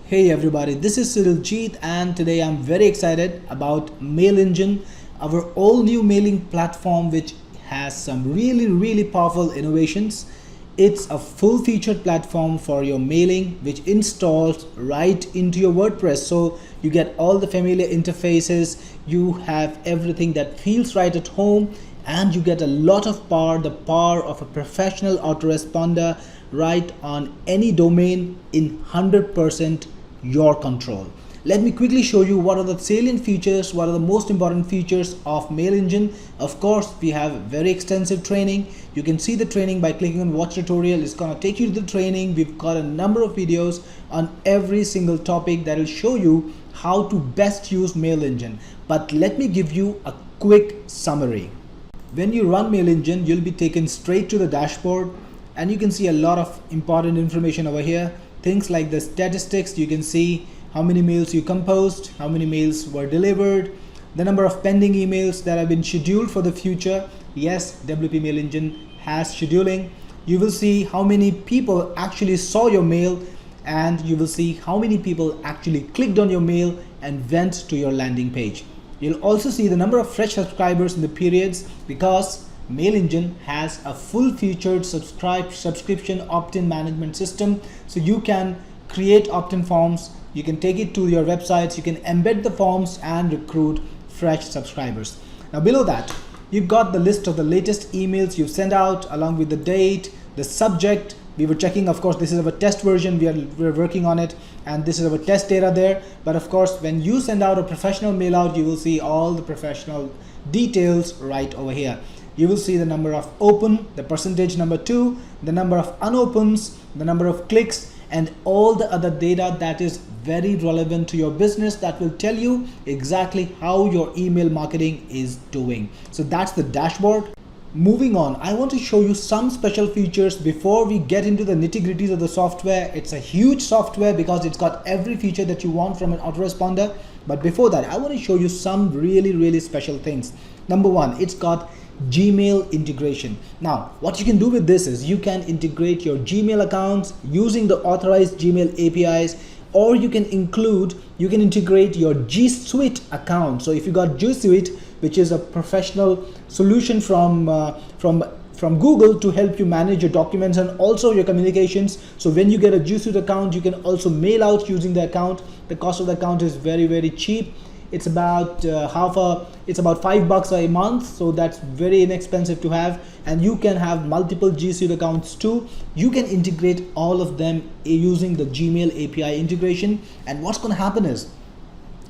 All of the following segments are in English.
Hey everybody, this is Jeet and today I'm very excited about MailEngine, our all new mailing platform which has some really powerful innovations. It's a full featured platform for your mailing which installs right into your WordPress. So you get all the familiar interfaces, you have everything that feels right at home, and you get a lot of power, the power of a professional autoresponder right on any domain in 100% your control. Let me quickly show you what are the salient features, what are the most important features of MailEngine. Of course, we have very extensive training. You can see the training by clicking on watch tutorial. It's going to take you to the training. We've got a number of videos on every single topic that will show you how to best use MailEngine. But let me give you a quick summary. When you run MailEngine, you'll be taken straight to the dashboard and you can see a lot of important information over here. Things like the statistics, you can see how many mails you composed, how many mails were delivered, the number of pending emails that have been scheduled for the future. Yes, WP MailEngine has scheduling. You will see how many people actually saw your mail, and you will see how many people actually clicked on your mail and went to your landing page. You'll also see the number of fresh subscribers in the periods, because MailEngine has a full-featured subscription opt-in management system. So you can create opt-in forms, you can take it to your websites, you can embed the forms and recruit fresh subscribers. Now below that, you've got the list of the latest emails you've sent out along with the date, the subject. We were checking, of course, this is our test version, we're working on it, and this is our test data there. But of course, when you send out a professional mail out, you will see all the professional details right over here. You will see the number of open, the percentage number 2, the number of unopens, the number of clicks, and all the other data that is very relevant to your business, that will tell you exactly how your email marketing is doing. So that's the dashboard. Moving on, I want to show you some special features before we get into the nitty-gritties of the software. It's a huge software because it's got every feature that you want from an autoresponder. But before that, I want to show you some really special things. Number one, it's got Gmail integration. Now, what you can do with this is you can integrate your Gmail accounts using the authorized Gmail APIs, or you can integrate your GSuite account. So if you got GSuite, which is a professional solution from Google to help you manage your documents and also your communications. So when you get a GSuite account, you can also mail out using the account. The cost of the account is very cheap. It's about it's about $5 a month, so that's very inexpensive to have. And you can have multiple GSuite accounts too. You can integrate all of them using the Gmail API integration. And what's going to happen is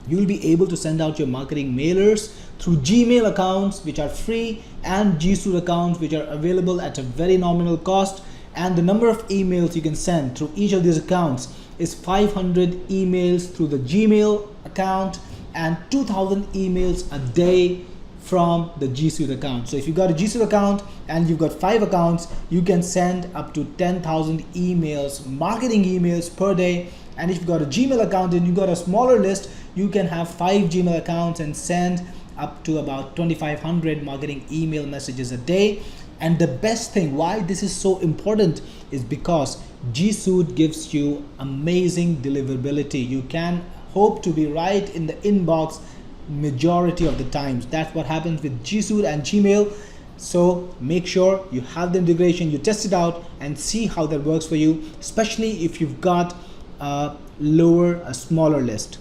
you'll be able to send out your marketing mailers through Gmail accounts which are free and GSuite accounts which are available at a very nominal cost. And the number of emails you can send through each of these accounts is 500 emails through the Gmail account and 2000 emails a day from the GSuite account. So if you've got a GSuite account and you've got 5 accounts, you can send up to 10,000 emails, marketing emails per day. And if you've got a Gmail account and you've got a smaller list, you can have 5 Gmail accounts and send up to about 2,500 marketing email messages a day. And the best thing why this is so important is because GSuite gives you amazing deliverability. You can hope to be right in the inbox majority of the times. That's what happens with GSuite and Gmail. So make sure you have the integration, you test it out and see how that works for you, especially if you've got a smaller list.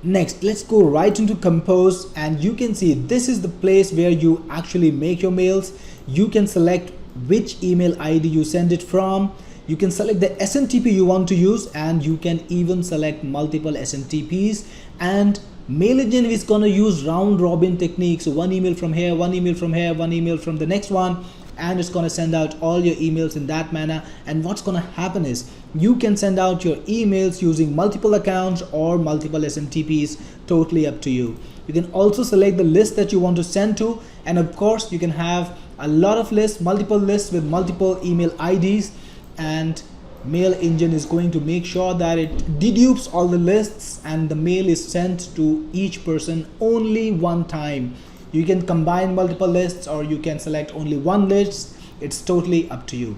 Next, let's go right into Compose, and you can see this is the place where you actually make your mails. You can select which email ID you send it from. You can select the SMTP you want to use, and you can even select multiple SMTPs. And MailEngine is going to use round robin technique. So one email from here, one email from here, one email from the next one, and it's going to send out all your emails in that manner. And what's going to happen is you can send out your emails using multiple accounts or multiple SMTPs, totally up to you. You can also select the list that you want to send to, and of course you can have a lot of lists, multiple lists with multiple email IDs. And MailEngine is going to make sure that it dedupes all the lists and the mail is sent to each person only one time. You can combine multiple lists or you can select only one list. It's totally up to you.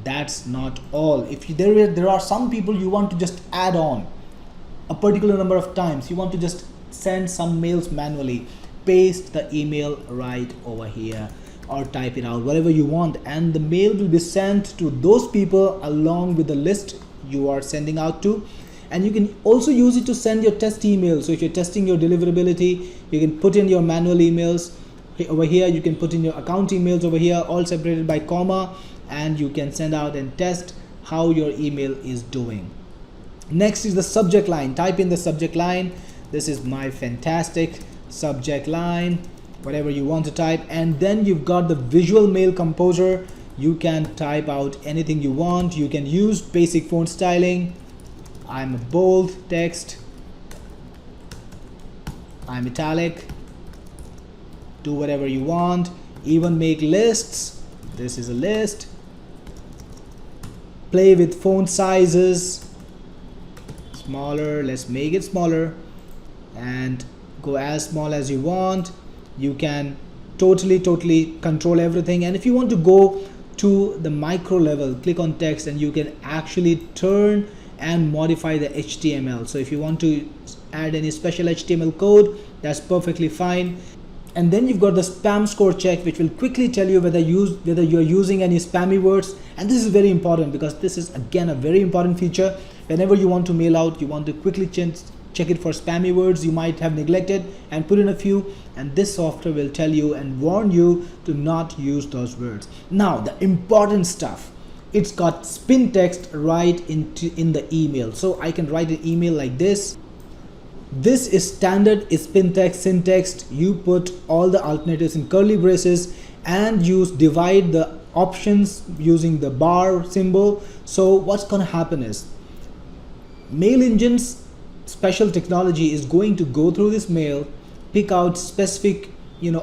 That's not all. If there are some people you want to just add on, a particular number of times, you want to just send some mails manually, paste the email right over here or type it out, whatever you want, and the mail will be sent to those people along with the list you are sending out to. And you can also use it to send your test emails. So if you're testing your deliverability, you can put in your manual emails over here, you can put in your account emails over here, all separated by comma, and you can send out and test how your email is doing. Next is the subject line. Type in the subject line. This is my fantastic subject line, whatever you want to type. And then you've got the visual mail composer. You can type out anything you want. You can use basic font styling. I'm a bold text, I'm italic, do whatever you want. Even make lists. This is a list. Play with font sizes. Smaller, let's make it smaller, and go as small as you want. You can totally control everything. And if you want to go to the micro level, click on text and you can actually turn and modify the HTML. So if you want to add any special HTML code, that's perfectly fine. And then you've got the spam score check, which will quickly tell you whether you're using any spammy words. And this is very important because this is again a very important feature. Whenever you want to mail out, you want to quickly check it for spammy words you might have neglected and put in a few, and this software will tell you and warn you to not use those words. Now the important stuff, it's got spin text right in the email. So I can write an email like this. This is standard spin text syntax. You put all the alternatives in curly braces and divide the options using the bar symbol. So what's going to happen is MailEngine's special technology is going to go through this mail, pick out specific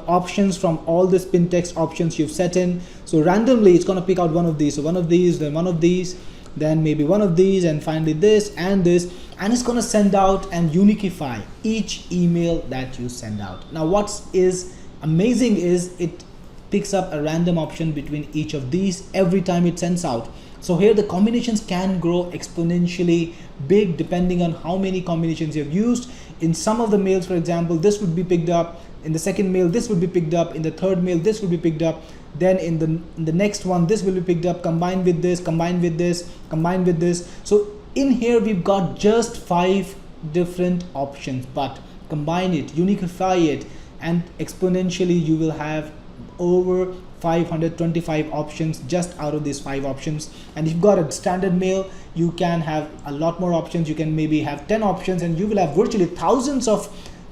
options from all the spin text options you've set in. So randomly it's going to pick out one of these, so one of these, then one of these, then maybe one of these, and finally this and this, and it's going to send out and uniquify each email that you send out. Now what is amazing is it picks up a random option between each of these every time it sends out. So here the combinations can grow exponentially big depending on how many combinations you've used. In some of the mails, for example, this would be picked up. In the second mail, this would be picked up. In the third mail, this would be picked up. Then in the next one, this will be picked up, combined with this, combined with this, combined with this. So in here, we've got just 5 different options, but combine it, unify it, and exponentially you will have over 525 options just out of these 5 options. And if you've got a standard mail, you can have a lot more options. You can maybe have 10 options, and you will have virtually thousands of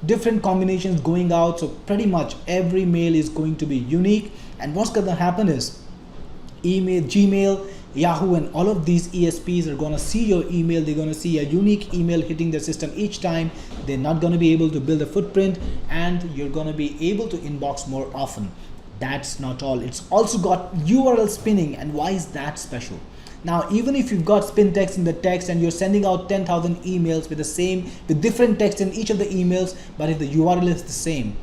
different combinations going out. So pretty much every mail is going to be unique. And what's going to happen is email, Gmail, Yahoo, and all of these ESPs are going to see your email. They're going to see a unique email hitting their system each time. They're not going to be able to build a footprint, and you're going to be able to inbox more often. That's not all. It's also got URL spinning. And why is that special? Now, even if you've got spin text in the text and you're sending out 10,000 emails with different text in each of the emails, but if the URL is the same,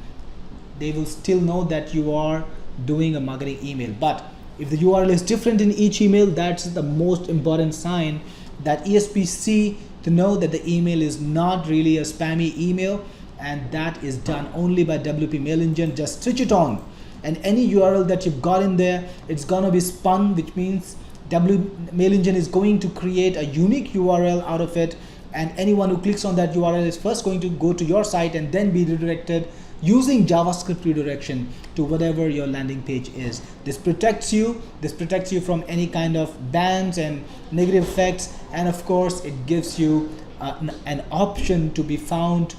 they will still know that you are doing a marketing email. But if the URL is different in each email, that's the most important sign that ESPs see to know that the email is not really a spammy email, and that is done only by WP MailEngine. Just switch it on, and any URL that you've got in there, it's gonna be spun, which means MailEngine is going to create a unique URL out of it, and anyone who clicks on that URL is first going to go to your site and then be redirected using JavaScript redirection to whatever your landing page is. This protects you from any kind of bans and negative effects, and of course it gives you an option to be found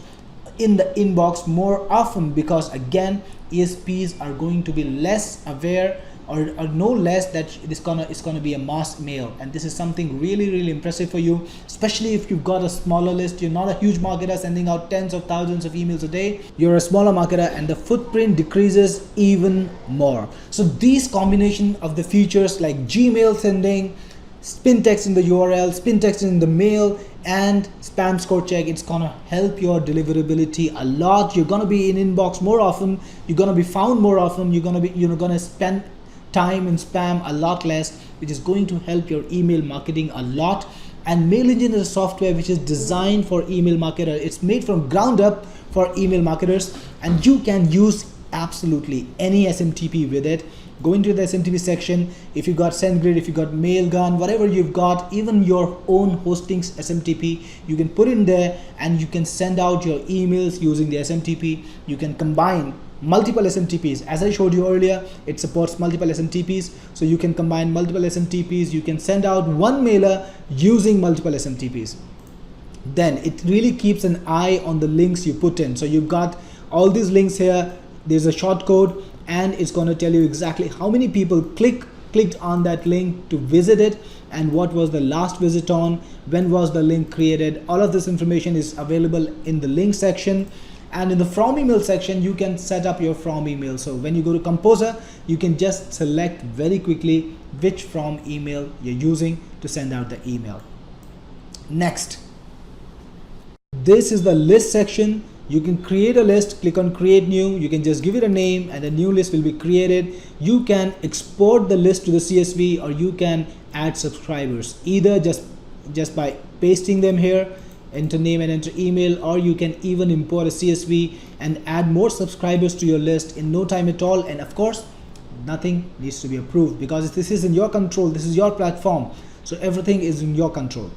in the inbox more often, because again ESPs are going to be less aware or know less that it's gonna be a mass mail. And this is something really impressive for you, especially if you've got a smaller list. You're not a huge marketer sending out tens of thousands of emails a day. You're a smaller marketer, and the footprint decreases even more. So these combination of the features like Gmail sending, spin text in the URL, spin text in the mail, and spam score check, it's gonna help your deliverability a lot. You're gonna be in inbox more often, you're gonna be found more often, you're gonna spend time in spam a lot less, which is going to help your email marketing a lot. And MailEngine is a software which is designed for email marketer. It's made from ground up for email marketers, and you can use absolutely any SMTP with it. Go into the SMTP section. If you got SendGrid, if you got Mailgun, whatever you've got, even your own hosting's SMTP, you can put in there and you can send out your emails using the SMTP. You can combine multiple SMTPs. As I showed you earlier, it supports multiple SMTPs, so you can combine multiple SMTPs. You can send out one mailer using multiple SMTPs. Then it really keeps an eye on the links you put in. So you've got all these links here. There's a short code, and it's going to tell you exactly how many people clicked on that link to visit it, and what was the last visit on, when was the link created. All of this information is available in the link section. And in the from email section, you can set up your from email. So when you go to Composer, you can just select very quickly which from email you're using to send out the email. Next, this is the list section. You can create a list, click on create new. You can just give it a name and a new list will be created. You can export the list to the CSV, or you can add subscribers, either just by pasting them here, enter name and enter email, or you can even import a CSV and add more subscribers to your list in no time at all. And of course, nothing needs to be approved, because this is in your control. This is your platform, so everything is in your control.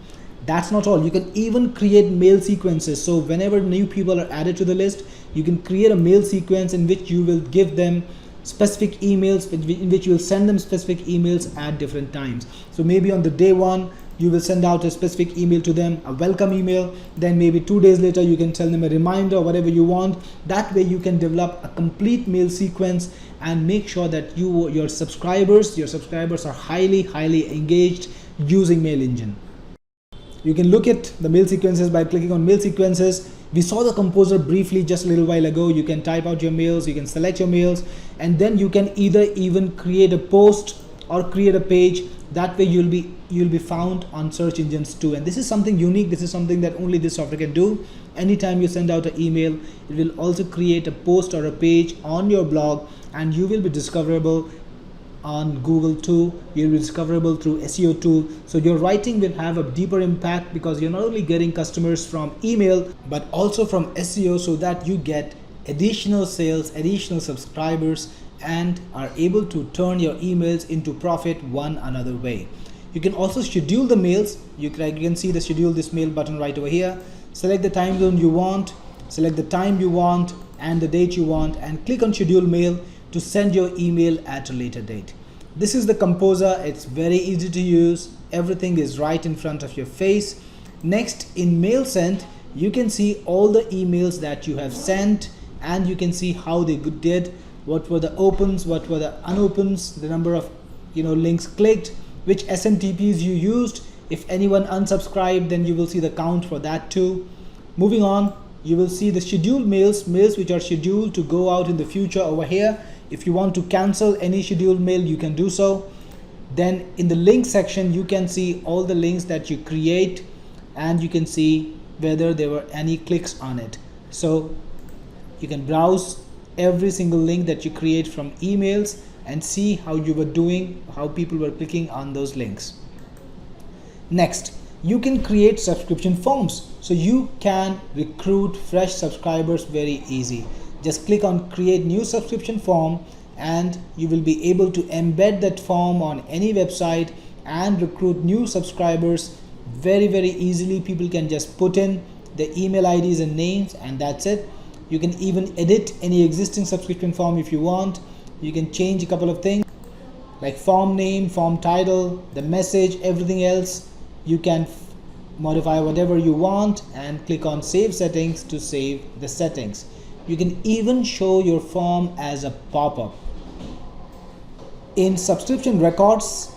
That's not all. You can even create mail sequences. So whenever new people are added to the list, you can create a mail sequence in which you will give them specific emails, in which you will send them specific emails at different times. So maybe on the day one, you will send out a specific email to them, a welcome email. Then maybe 2 days later, you can tell them a reminder, whatever you want. That way you can develop a complete mail sequence and make sure that your subscribers are highly engaged using MailEngine. You can look at the mail sequences by clicking on mail sequences. We saw the Composer briefly just a little while ago. You can type out your mails, you can select your mails, and then you can either even create a post or create a page. That way you'll be found on search engines too. And this is something unique. This is something that only this software can do. Anytime you send out an email, it will also create a post or a page on your blog, and you will be discoverable on Google too. You'll be discoverable through SEO too. So your writing will have a deeper impact, because you're not only getting customers from email but also from SEO, so that you get additional sales, additional subscribers, and are able to turn your emails into profit one another way. You can also schedule the mails. You can see the schedule this mail button right over here. Select the time zone you want, select the time you want and the date you want, and click on schedule mail to send your email at a later date. This is the Composer. It's very easy to use. Everything is right in front of your face. Next, in Mail Sent, you can see all the emails that you have sent, and you can see how they did, what were the opens, what were the unopens, the number of links clicked, which SMTPs you used. If anyone unsubscribed, then you will see the count for that too. Moving on, you will see the scheduled mails which are scheduled to go out in the future over here. If you want to cancel any scheduled mail, you can do so. Then in the link section, you can see all the links that you create, and you can see whether there were any clicks on it. So you can browse every single link that you create from emails and see how you were doing, how people were clicking on those links. Next, you can create subscription forms. So you can recruit fresh subscribers very easy. Just click on create new subscription form, and you will be able to embed that form on any website and recruit new subscribers very easily. People can just put in the email IDs and names, and that's it. You can even edit any existing subscription form if you want. You can change a couple of things like form name, form title, the message, everything else. You can modify whatever you want and click on save settings to save the settings. You can even show your form as a pop-up. In subscription records,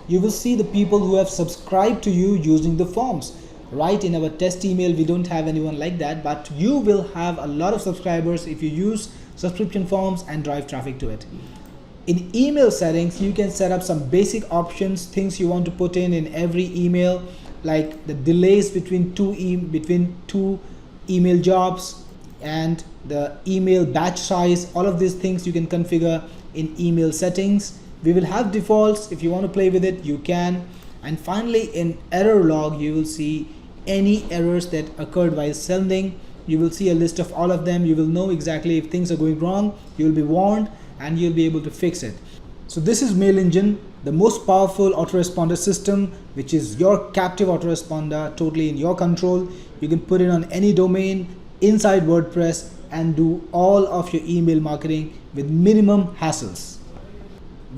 you will see the people who have subscribed to you using the forms. Right, in our test email, we don't have anyone like that, but you will have a lot of subscribers if you use subscription forms and drive traffic to it. In email settings, you can set up some basic options, things you want to put in every email, like the delays between two email jobs and the email batch size. All of these things you can configure in email settings. We will have defaults. If you want to play with it, you can, And finally, in error log, you will see any errors that occurred while sending. You will see a list of all of them. You will know exactly if things are going wrong. You will be warned and you'll be able to fix it. So this is MailEngine, the most powerful autoresponder system, which is your captive autoresponder, totally in your control. You can put it on any domain inside WordPress and do all of your email marketing with minimum hassles,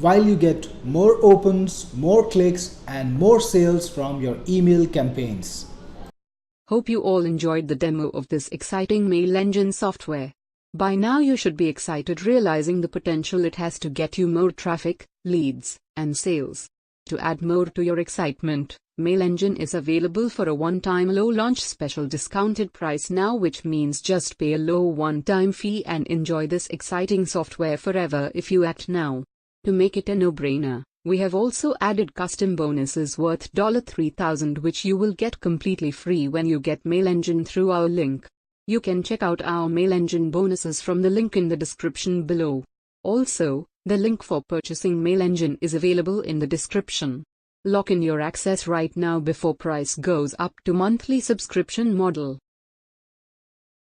while you get more opens, more clicks, and more sales from your email campaigns. Hope you all enjoyed the demo of this exciting MailEngine software. By now you should be excited, realizing the potential it has to get you more traffic, leads, and sales. To add more to your excitement, MailEngine is available for a one-time low launch special discounted price now, which means just pay a low one-time fee and enjoy this exciting software forever if you act now. To make it a no-brainer, we have also added custom bonuses worth $3,000, which you will get completely free when you get MailEngine through our link. You can check out our MailEngine bonuses from the link in the description below. Also, the link for purchasing MailEngine is available in the description. Lock in your access right now before price goes up to monthly subscription model.